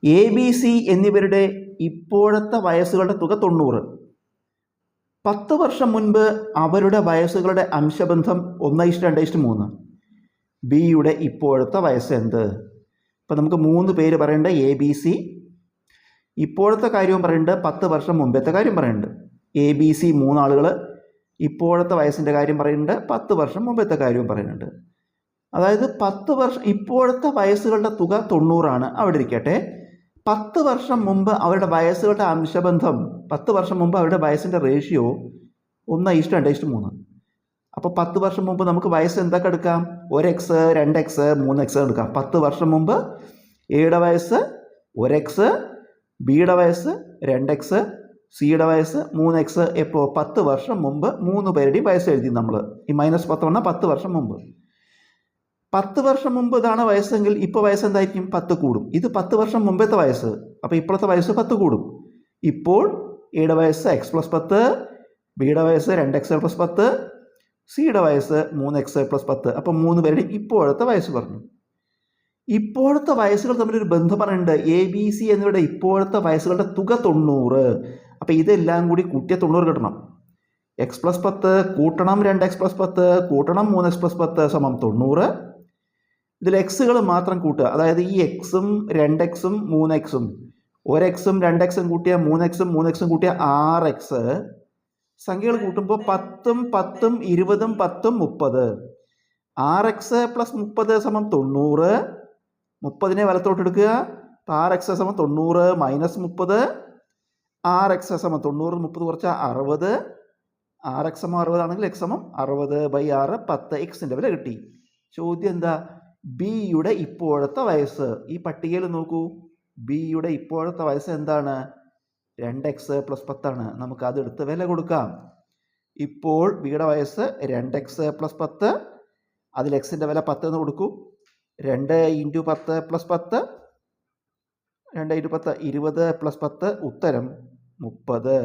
A B C എന്നിവരുടെ ഇപ്പോഴത്തെ വയസ്സുകളുടെ തുക 90. 10 വർഷം മുൻപ് അവരുടെ വയസ്സുകളുടെ അംശബന്ധം 1:2:3. ബിയുടെ ഇപ്പോഴത്തെ വയസ്സ് എന്ത്? ഇപ്പം നമുക്ക് 3 പേര് പറയേണ്ടത് എ ബി സി, ഇപ്പോഴത്തെ കാര്യവും പറയുന്നുണ്ട്, 10 വർഷം മുമ്പത്തെ കാര്യം പറയുന്നുണ്ട്. എ ബി സി 3 ആളുകൾ ഇപ്പോഴത്തെ വയസ്സിൻ്റെ കാര്യം പറയുന്നുണ്ട്, 10 വർഷം മുമ്പത്തെ കാര്യവും പറയുന്നുണ്ട്. അതായത് 10 വർഷം ഇപ്പോഴത്തെ വയസ്സുകളുടെ തുക 90 അവിടെ ഇരിക്കട്ടെ. 10 വർഷം മുമ്പ് അവരുടെ വയസ്സുകളുടെ അംശബന്ധം, 10 വർഷം മുമ്പ് അവരുടെ വയസ്സിൻ്റെ റേഷ്യോ 1:2:3. അപ്പോൾ 10 വർഷം മുമ്പ് നമുക്ക് വയസ്സ് എന്തൊക്കെ എടുക്കാം? 1x, 2x, 3x എടുക്കാം. 10 വർഷം മുമ്പ് എയുടെ വയസ്സ് 1x, ബിയുടെ വയസ്സ് 2x, സിയുടെ വയസ്സ് 3x. എപ്പോൾ? 10 വർഷം മുമ്പ് 3 പേരുടെയും വയസ്സ് എഴുതി നമ്മൾ. ഈ -10 പറഞ്ഞാൽ 10 വർഷം മുമ്പ്. 10 വർഷം മുമ്പ് ഇതാണ് വയസ്സെങ്കിൽ ഇപ്പോൾ വയസ്സ് എന്തായിരിക്കും? 10 കൂടും. ഇത് 10 വർഷം മുമ്പത്തെ വയസ്സ്, അപ്പോൾ ഇപ്പോഴത്തെ വയസ്സ് 10 കൂടും. ഇപ്പോൾ എയുടെ വയസ്സ് x+10, ബിയുടെ വയസ്സ് 2x+10, സിയുടെ വയസ്സ് 3x+10. അപ്പോൾ 3 പേരുടെയും ഇപ്പോഴത്തെ വയസ്സ് പറഞ്ഞു. ഇപ്പോഴത്തെ വയസ്സുകൾ തമ്മിലൊരു ബന്ധം പറയുന്നുണ്ട്. എ ബി സി എന്നിവരുടെ ഇപ്പോഴത്തെ വയസ്സുകളുടെ തുക 90. അപ്പോൾ ഇതെല്ലാം കൂടി കൂട്ടിയ 90 കിട്ടണം. x+10 കൂട്ടണം 2x+10 കൂട്ടണം 3x+10 = 90. ഇതിൽ എക്സുകൾ മാത്രം കൂട്ടുക. അതായത് ഈ എക്സും 2x-ഉം 3x-ഉം 1x-ഉം 2x-ഉം കൂട്ടിയ 3x-ഉം 3x-ഉം കൂട്ടിയ 6x. സംഖ്യകൾ കൂട്ടുമ്പോൾ 10ഉം 10ഉം 20ഉം 10ഉം 30. 6x + 30 = 90. 30നെ വലത്തോട്ട് എടുക്കുക. 6x = 90 - 30. 6x = 90, 30 കുറച്ചാൽ 60. 6x = 60 ആണെങ്കിൽ x = 60/6, 10. എക്സിൻ്റെ വില കിട്ടി. ചോദ്യം എന്താ? ബിയുടെ ഇപ്പോഴത്തെ വയസ്സ്. ഈ പട്ടികയിൽ നോക്കൂ, ബിയുടെ ഇപ്പോഴത്തെ വയസ്സ് എന്താണ്? 2x + 10 ആണ്. നമുക്ക് അതെടുത്ത് വില കൊടുക്കാം. ഇപ്പോൾ ബിയുടെ വയസ്സ് 2x + 10, അതിൽ എക്സിൻ്റെ വില 10 എന്ന് കൊടുക്കൂ. 2 × 10 + 10, 2 × 10 20 + 10, ഉത്തരം 30.